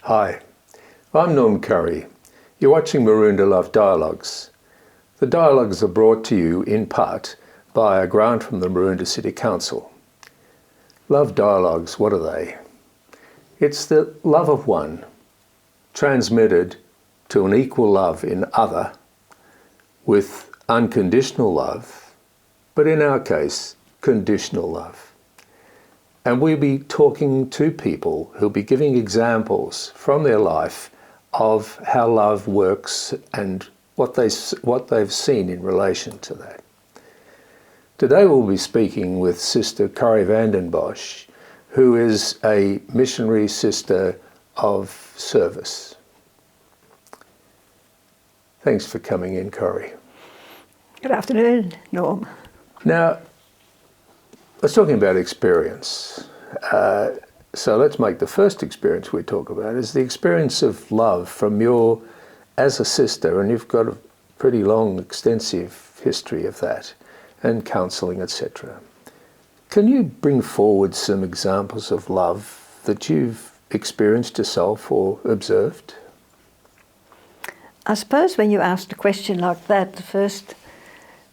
Hi, I'm Norm Corrie. You're watching Maroondah Love Dialogues. The dialogues are brought to you in part by a grant from the Maroondah City Council. Love dialogues, what are they? It's the love of one, transmitted to an equal love in other, with unconditional love, but in our case, conditional love. And we'll be talking to people who'll be giving examples from their life of how love works and what they've seen in relation to that. Today we'll be speaking with Sister Corrie Bosch, who is a missionary sister of service. Thanks for coming in, Corrie. Good afternoon, Norm. Now, let's talk about experience. So let's make the first experience we talk about is the experience of love from as a sister, and you've got a pretty long, extensive history of that, and counselling, etc. Can you bring forward some examples of love that you've experienced yourself or observed? I suppose when you asked a question like that, the first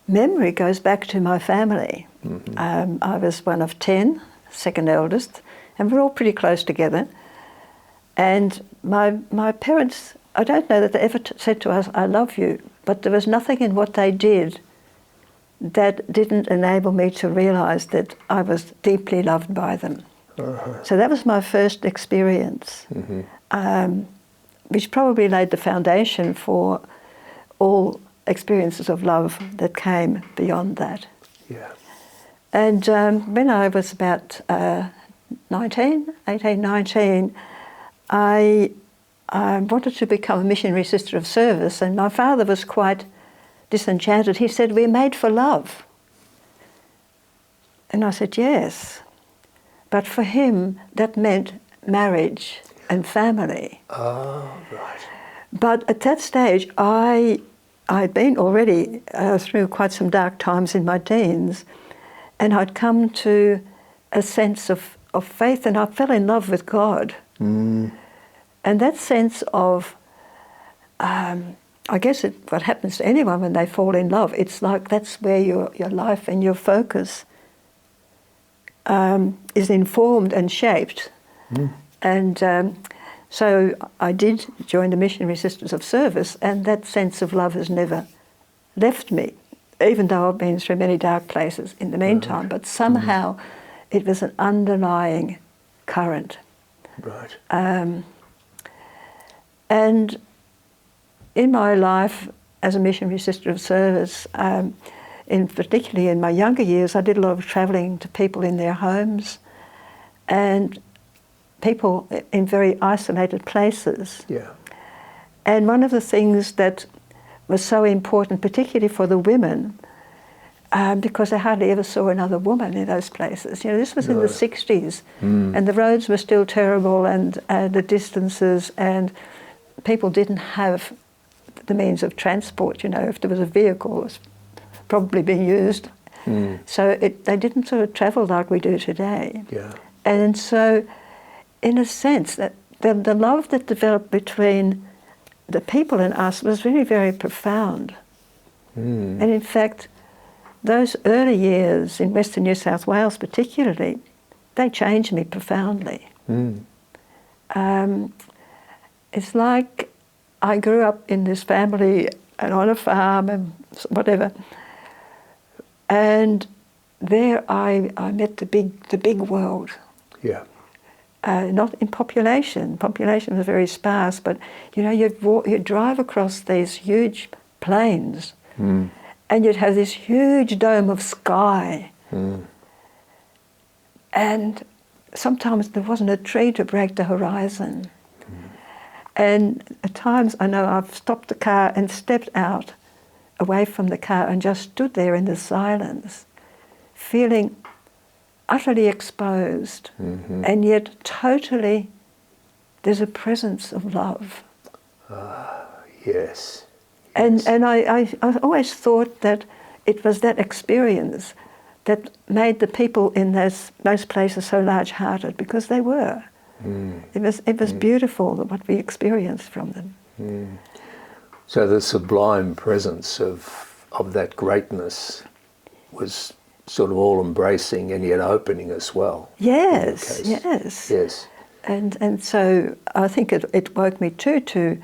memory goes back to my family. Mm-hmm. I was one of 10, second eldest, and we're all pretty close together. And my parents, I don't know that they ever said to us, "I love you," but there was nothing in what they did that didn't enable me to realise that I was deeply loved by them. Uh-huh. So that was my first experience, mm-hmm. Which probably laid the foundation for all experiences of love that came beyond that. Yeah. And when I was about 18, 19, I wanted to become a missionary sister of service, and my father was quite disenchanted. He said, "We're made for love." And I said, "Yes." But for him, that meant marriage and family. Oh, right. But at that stage, I'd been already through quite some dark times in my teens, and I'd come to a sense of faith, and I fell in love with God. Mm. And that sense of, I guess what happens to anyone when they fall in love, it's like that's where your life and your focus is informed and shaped. Mm. And so I did join the Missionary Sisters of Service, and that sense of love has never left me, even though I've been through many dark places in the meantime. Right. But somehow it was an underlying current. Right. And in my life as a Missionary Sister of Service, particularly in my younger years, I did a lot of travelling to people in their homes and people in very isolated places. Yeah. And one of the things that was so important, particularly for the women, because I hardly ever saw another woman in those places. You know, this was in the 60s, and the roads were still terrible, and the distances, and people didn't have the means of transport. You know, if there was a vehicle, it was probably being used. Mm. So they didn't sort of travel like we do today. Yeah. And so, in a sense, that the love that developed between the people and us was very, very profound. Mm. And in fact, those early years in Western New South Wales particularly, they changed me profoundly. Mm. It's like I grew up in this family and on a farm and whatever, and there I met the big world. Yeah. Not in population. Population was very sparse, but you know, you'd drive across these huge plains, and you'd have this huge dome of sky, and sometimes there wasn't a tree to break the horizon. And at times, I know I've stopped the car and stepped out away from the car and just stood there in the silence, feeling utterly exposed, and yet totally there's a presence of love. Yes. And I always thought that it was that experience that made the people in those places so large-hearted, because they were. It was beautiful what we experienced from them. So the sublime presence of that greatness was sort of all embracing and yet opening as well. Yes, yes. Yes. And so I think it woke me too to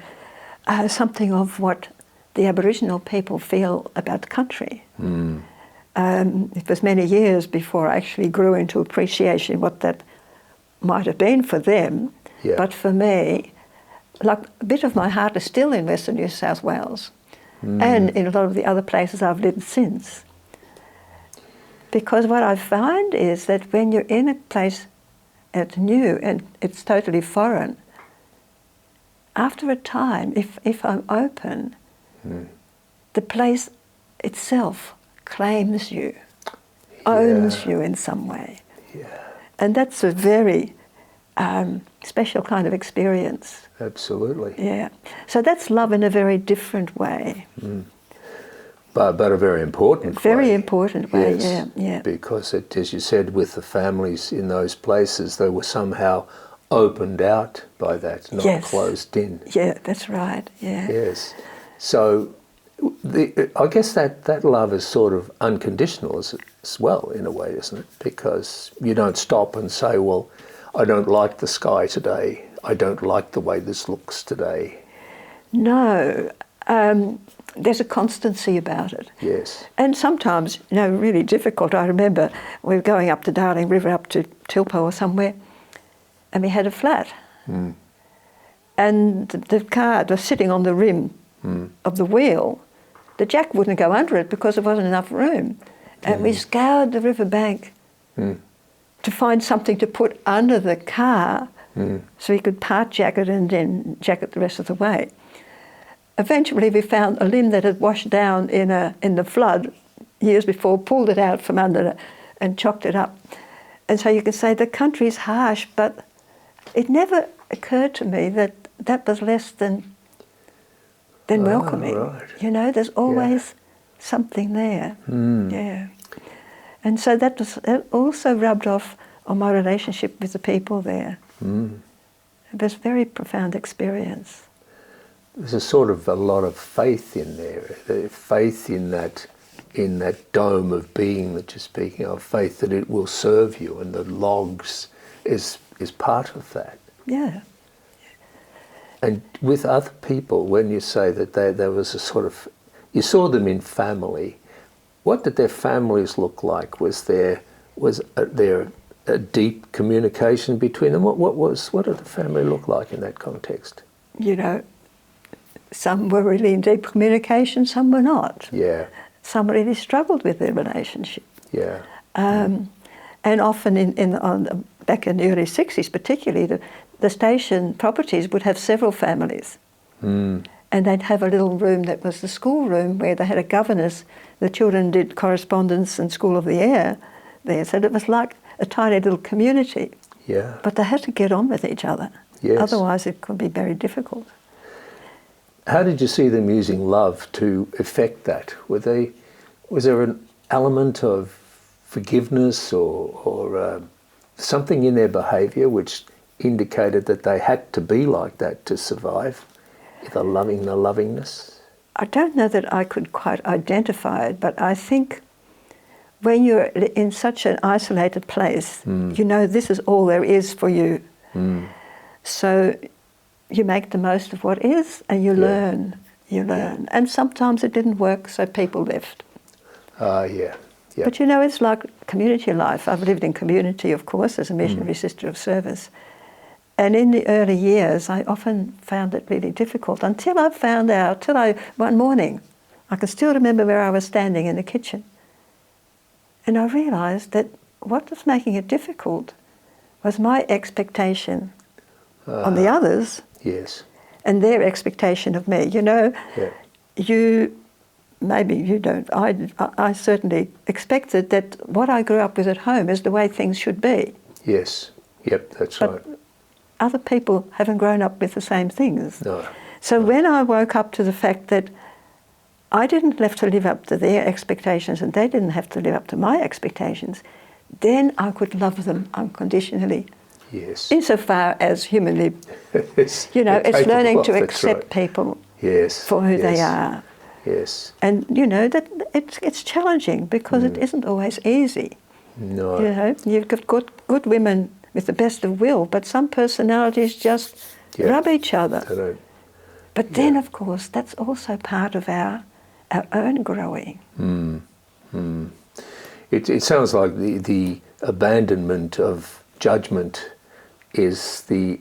something of what the Aboriginal people feel about the country. It was many years before I actually grew into appreciation what that might have been for them. Yeah. But for me, like a bit of my heart is still in Western New South Wales and in a lot of the other places I've lived since. Because what I find is that when you're in a place that's new and it's totally foreign, after a time, if I'm open, the place itself claims you, owns you in some way. Yeah. And that's a very special kind of experience. Absolutely. Yeah. So that's love in a very different way. But a very important way. Very important way, Yes, yeah. because as you said, with the families in those places, they were somehow opened out by that, not closed in. Yeah, that's right, yeah. Yes. So I guess that love is sort of unconditional as well, in a way, isn't it? Because you don't stop and say, well, I don't like the sky today. I don't like the way this looks today. No. There's a constancy about it. Yes. And sometimes, really difficult. I remember we were going up the Darling River, up to Tilpo or somewhere, and we had a flat. And the car was sitting on the rim of the wheel. The jack wouldn't go under it because there wasn't enough room. And we scoured the riverbank to find something to put under the car so we could part jack it and then jack it the rest of the way. Eventually we found a limb that had washed down in the flood years before, pulled it out from under it and chocked it up. And so you can say the country's harsh, but it never occurred to me that that was less than welcoming. Right. There's always something there. Yeah. And so that also rubbed off on my relationship with the people there. It was a very profound experience. There's a lot of faith in there, faith in that dome of being that you're speaking of, faith that it will serve you, and the logs is part of that. Yeah. And with other people, when you say that there was a sort of, you saw them in family, what did their families look like? Was there a deep communication between them? What did the family look like in that context? Some were really in deep communication, some were not. Yeah. Some really struggled with their relationship. Yeah. And often back in the early 60s particularly, the station properties would have several families. And they'd have a little room that was the school room where they had a governess. The children did correspondence and School of the Air there. So it was like a tiny little community. Yeah. But they had to get on with each other. Yes. Otherwise it could be very difficult. How did you see them using love to effect that? Was there an element of forgiveness or something in their behaviour which indicated that they had to be like that to survive? The lovingness? I don't know that I could quite identify it, but I think when you're in such an isolated place, this is all there is for you. So you make the most of what is and you learn. And sometimes it didn't work, so people left. Yeah. But it's like community life. I've lived in community, of course, as a missionary sister of service. And in the early years, I often found it really difficult until I found out, one morning, I can still remember where I was standing in the kitchen. And I realised that what was making it difficult was my expectation on the others. Yes. And their expectation of me. Maybe you don't. I certainly expected that what I grew up with at home is the way things should be. Yes. Yep, that's right. Other people haven't grown up with the same things. No. So when I woke up to the fact that I didn't have to live up to their expectations and they didn't have to live up to my expectations, then I could love them unconditionally Yes. Insofar as humanly, Yes. it's learning to That's accept right. people Yes. for who they Yes. are. Yes. And, that it's challenging because it isn't always easy. No. You've got good women with the best of will, but some personalities just rub each other. They don't. But then, of course, that's also part of our own growing. It sounds like the abandonment of judgment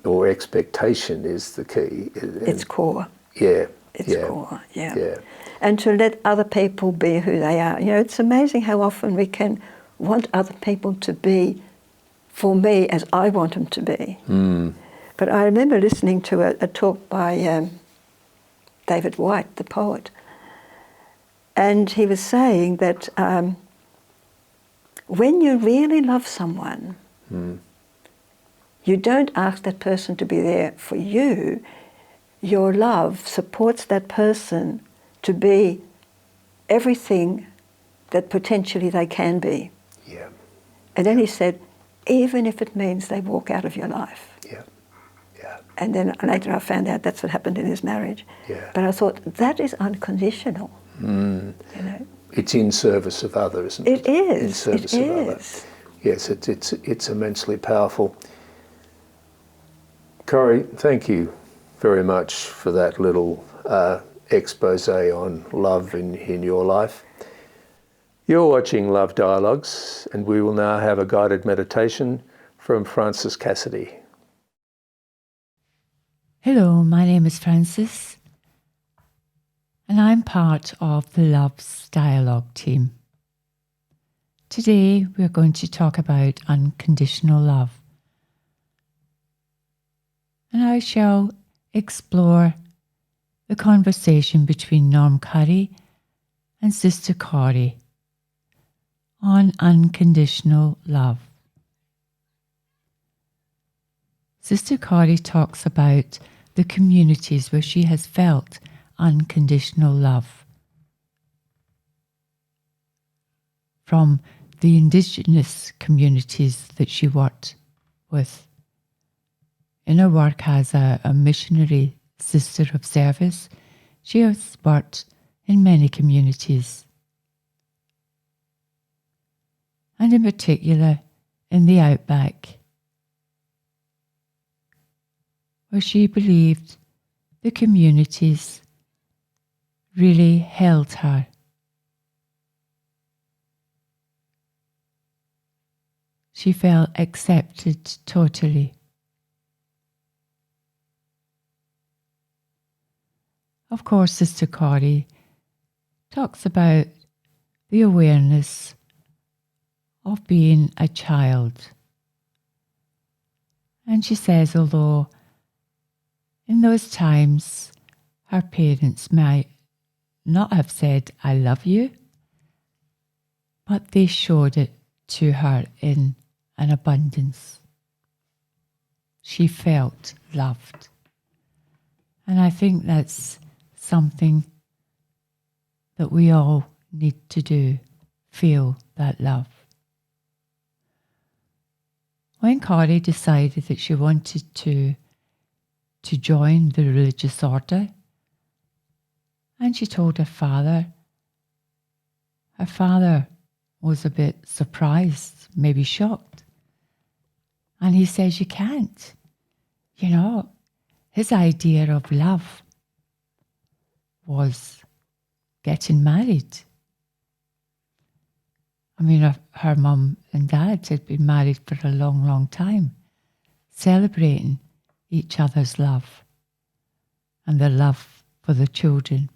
or expectation is the key. It's core. Yeah. It's core, Yeah. And to let other people be who they are. It's amazing how often we can want other people to be for me as I want them to be. But I remember listening to a talk by David White, the poet, and he was saying that when you really love someone, you don't ask that person to be there for you. Your love supports that person to be everything that potentially they can be. Yeah. And then he said, even if it means they walk out of your life. Yeah. Yeah. And then later I found out that's what happened in his marriage. Yeah. But I thought, that is unconditional. It's in service of others, isn't it? It is. In service it of is. others. Yes, it's immensely powerful. Corrie, thank you very much for that little expose on love in your life. You're watching Love Dialogues, and we will now have a guided meditation from Frances Cassidy. Hello, my name is Frances, and I'm part of the Love's Dialogue team. Today we're going to talk about unconditional love, and I shall explore the conversation between Norm Curry and Sister Corrie on unconditional love. Sister Corrie talks about the communities where she has felt unconditional love. From the Indigenous communities that she worked with. In her work as a missionary sister of service, she has worked in many communities. And in particular, in the outback, where she believed the communities really held her. She felt accepted totally. Of course, Sister Corrie talks about the awareness of being a child. And she says, although in those times her parents might not have said, I love you, but they showed it to her in an abundance. She felt loved. And I think that's something that we all need to do, feel that love. When Corrie decided that she wanted to join the religious order, and she told her father was a bit surprised, maybe shocked. And he says, you can't. His idea of love was getting married. I mean, her mum and dad had been married for a long, long time, celebrating each other's love and their love for the children.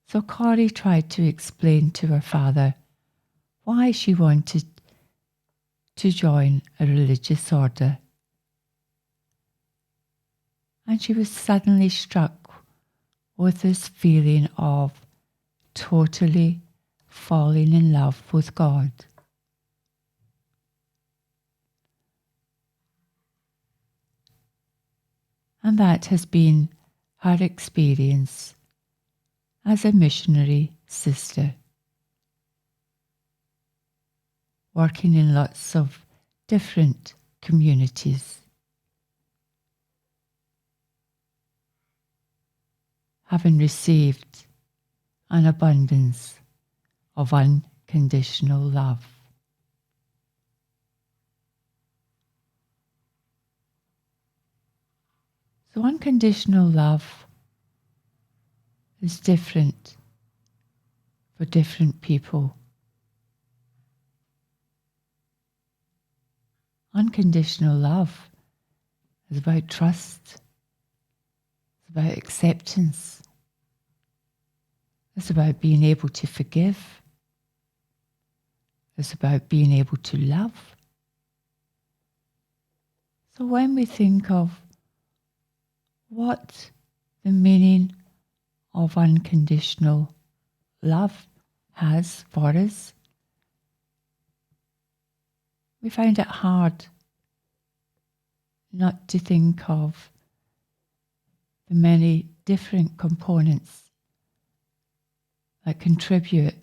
So Corrie tried to explain to her father why she wanted to join a religious order. And she was suddenly struck with this feeling of totally falling in love with God. And that has been her experience as a missionary sister. working in lots of different communities, having received an abundance of unconditional love. So unconditional love is different for different people. Unconditional love is about trust, it's about acceptance, it's about being able to forgive, it's about being able to love. So when we think of what the meaning of unconditional love has for us, we find it hard not to think of the many different components that contribute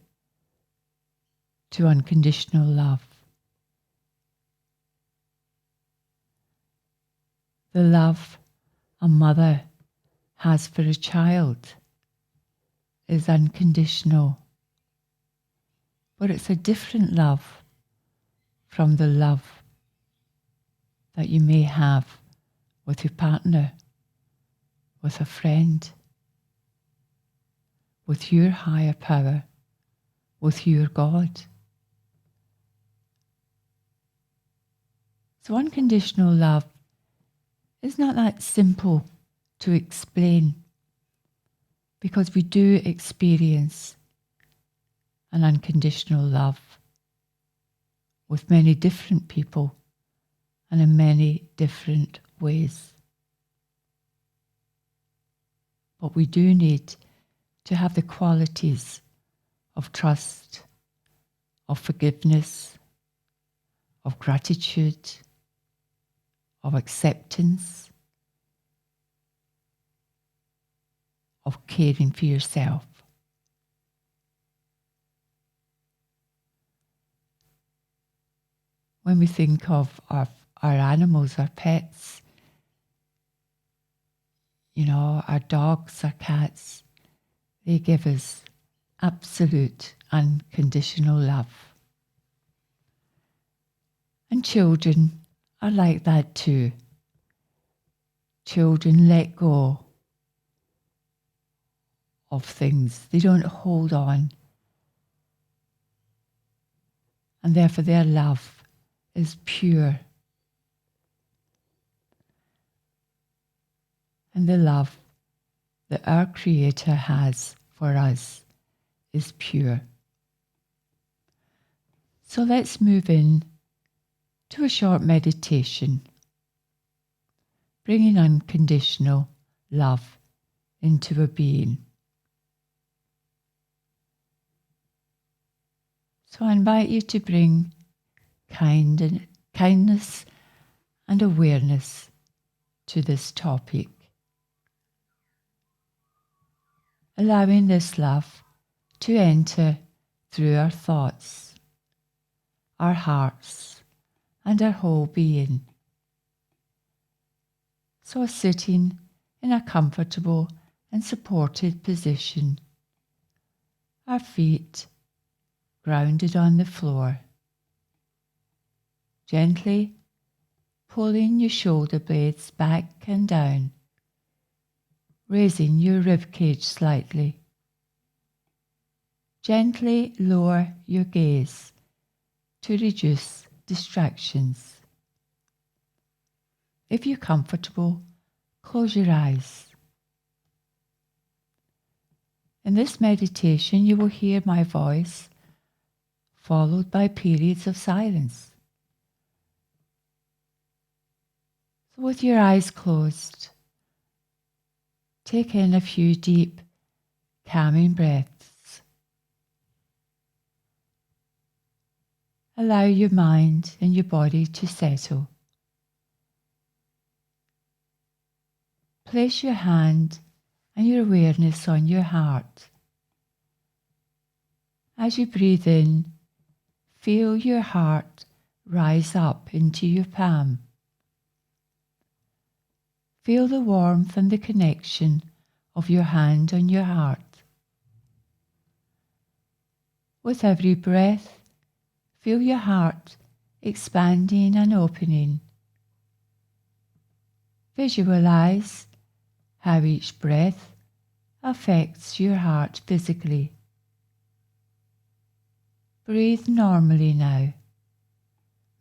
to unconditional love. The love a mother has for a child is unconditional, but it's a different love from the love that you may have with your partner, with a friend, with your higher power, with your God. So unconditional love is not that simple to explain, because we do experience an unconditional love with many different people and in many different ways. But we do need to have the qualities of trust, of forgiveness, of gratitude, of acceptance, of caring for yourself. When we think of our animals, our pets, our dogs, our cats, they give us absolute unconditional love. And children are like that too. Children let go of things. They don't hold on. And therefore their love is pure. And the love that our Creator has for us is pure. So let's move in to a short meditation, bringing unconditional love into a being. So I invite you to bring kindness and awareness to this topic, allowing this love to enter through our thoughts, our hearts, and our whole being. So sitting in a comfortable and supported position, our feet grounded on the floor, gently pulling your shoulder blades back and down, raising your ribcage slightly. Gently lower your gaze to reduce distractions. If you're comfortable, close your eyes. In this meditation, you will hear my voice, followed by periods of silence. So with your eyes closed, take in a few deep, calming breaths. Allow your mind and your body to settle. Place your hand and your awareness on your heart. As you breathe in, feel your heart rise up into your palm. Feel the warmth and the connection of your hand on your heart. With every breath, feel your heart expanding and opening. Visualize how each breath affects your heart physically. Breathe normally now,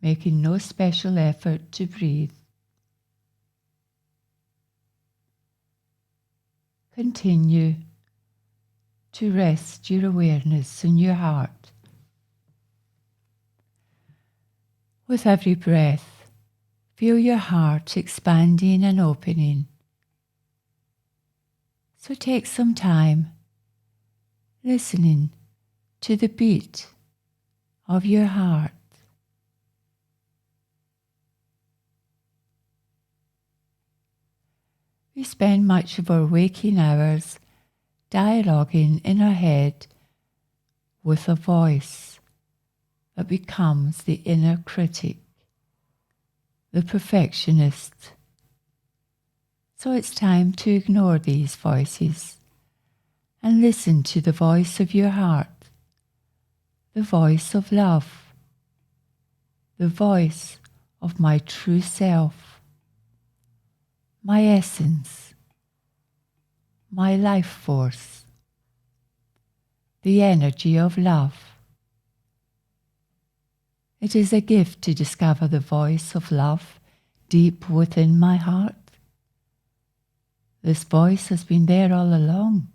making no special effort to breathe. Continue to rest your awareness in your heart. With every breath, feel your heart expanding and opening. So take some time listening to the beat of your heart. We spend much of our waking hours dialoguing in our head with a voice that becomes the inner critic, the perfectionist. So it's time to ignore these voices and listen to the voice of your heart, the voice of love, the voice of my true self, my essence, my life force, the energy of love. It is a gift to discover the voice of love deep within my heart. This voice has been there all along.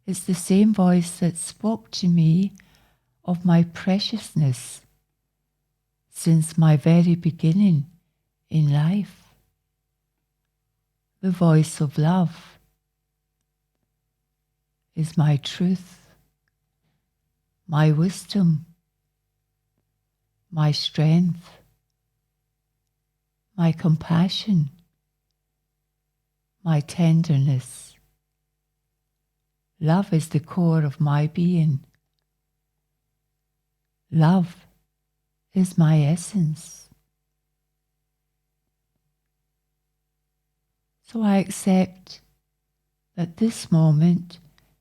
It's the same voice that spoke to me of my preciousness since my very beginning in life. The voice of love is my truth, my wisdom, my strength, my compassion, my tenderness. Love is the core of my being. Love is my essence. So I accept that this moment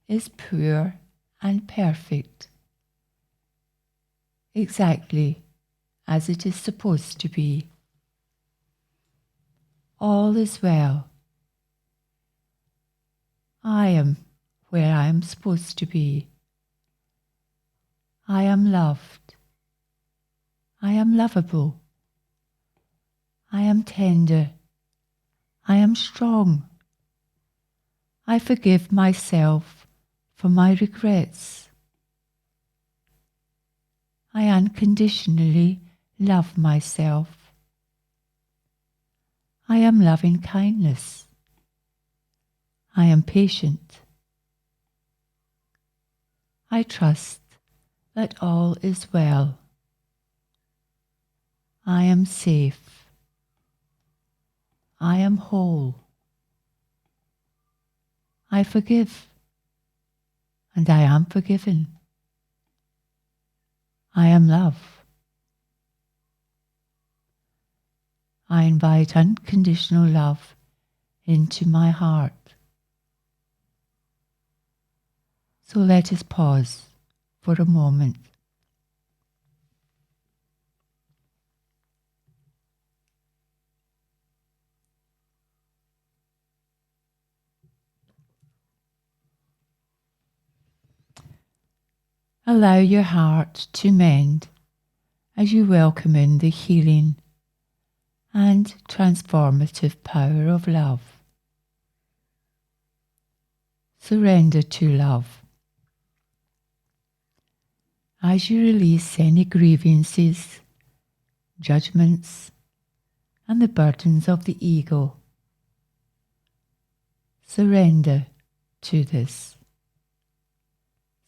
is pure and perfect, exactly as it is supposed to be. All is well. I am where I am supposed to be. I am loved. I am lovable. I am tender. I am strong. I forgive myself for my regrets. I unconditionally love myself. I am loving kindness. I am patient. I trust that all is well. I am safe. I am whole. I forgive, and I am forgiven. I am love. I invite unconditional love into my heart. So let us pause for a moment. Allow your heart to mend as you welcome in the healing and transformative power of love. Surrender to love. As you release any grievances, judgments, and the burdens of the ego, surrender to this.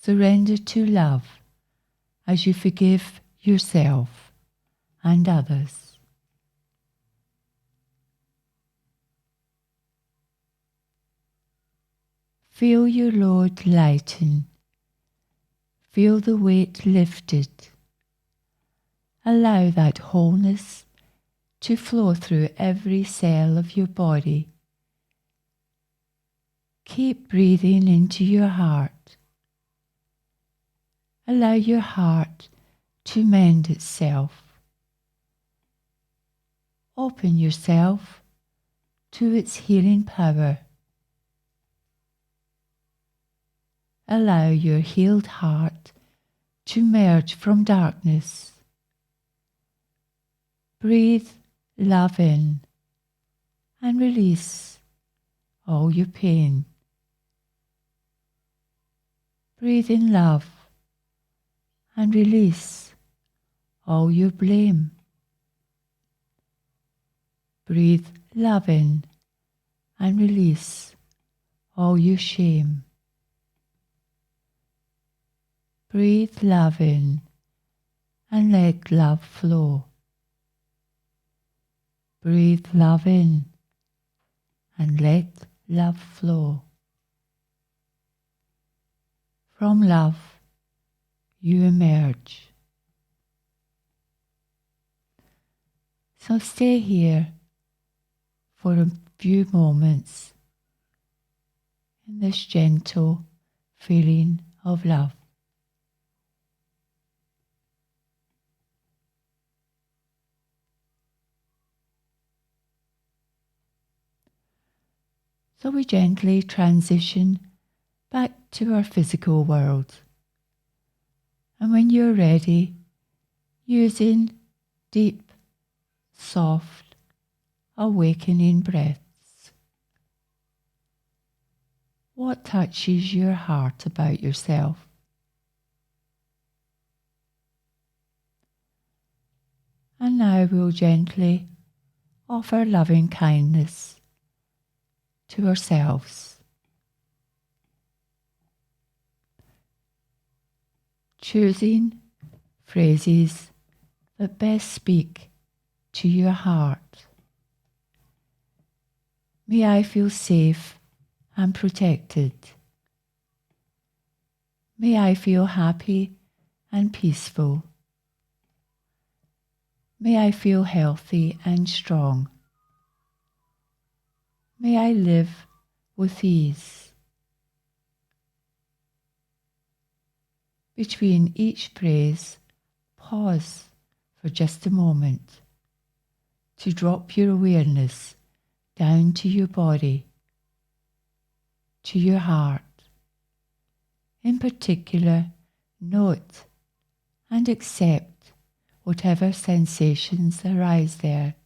Surrender to love as you forgive yourself and others. Feel your load lighten. Feel the weight lifted. Allow that wholeness to flow through every cell of your body. Keep breathing into your heart. Allow your heart to mend itself. Open yourself to its healing power. Allow your healed heart to merge from darkness. Breathe love in and release all your pain. Breathe in love and release all your blame. Breathe love in and release all your shame. Breathe love in and let love flow. Breathe love in and let love flow. From love, you emerge. So stay here for a few moments in this gentle feeling of love. So we gently transition back to our physical world. And when you're ready, using deep, soft, awakening breaths, what touches your heart about yourself? And now we'll gently offer loving kindness to ourselves. Choosing phrases that best speak to your heart. May I feel safe and protected. May I feel happy and peaceful. May I feel healthy and strong. May I live with ease. Between each phrase, pause for just a moment to drop your awareness down to your body, to your heart. In particular, note and accept whatever sensations arise there.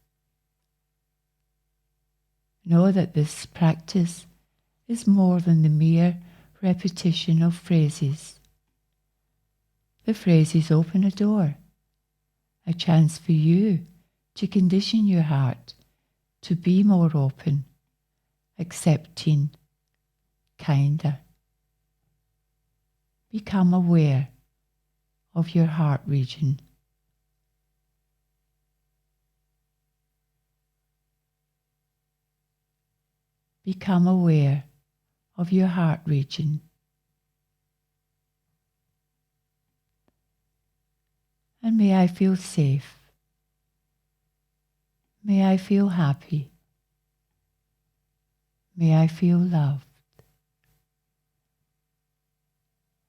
Know that this practice is more than the mere repetition of phrases. The phrases open a door, a chance for you to condition your heart to be more open, accepting, kinder. Become aware of your heart region. Become aware of your heart region. And may I feel safe. May I feel happy. May I feel loved.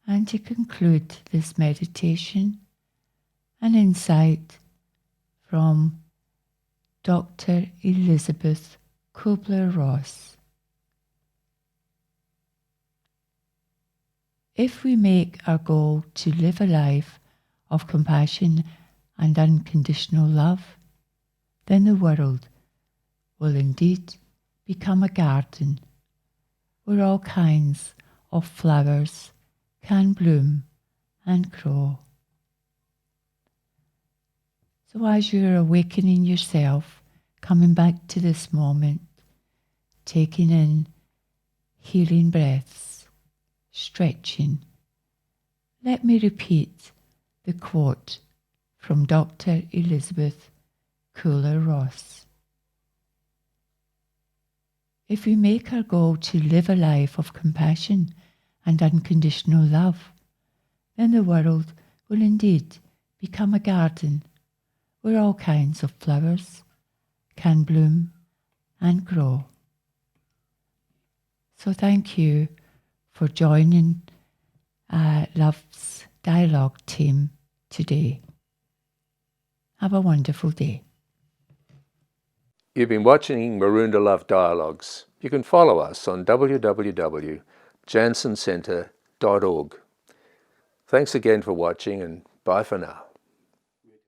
And to conclude this meditation, an insight from Dr. Elizabeth Kubler-Ross. If we make our goal to live a life of compassion and unconditional love, then the world will indeed become a garden where all kinds of flowers can bloom and grow. So as you're awakening yourself, coming back to this moment, taking in healing breaths, stretching, let me repeat the quote from Dr. Elizabeth Kubler-Ross. If we make our goal to live a life of compassion and unconditional love, then the world will indeed become a garden where all kinds of flowers can bloom and grow. So thank you for joining Love's Dialogue team today. Have a wonderful day. You've been watching Maroondah Love Dialogues. You can follow us on www.jansencentre.org. Thanks again for watching, and bye for now.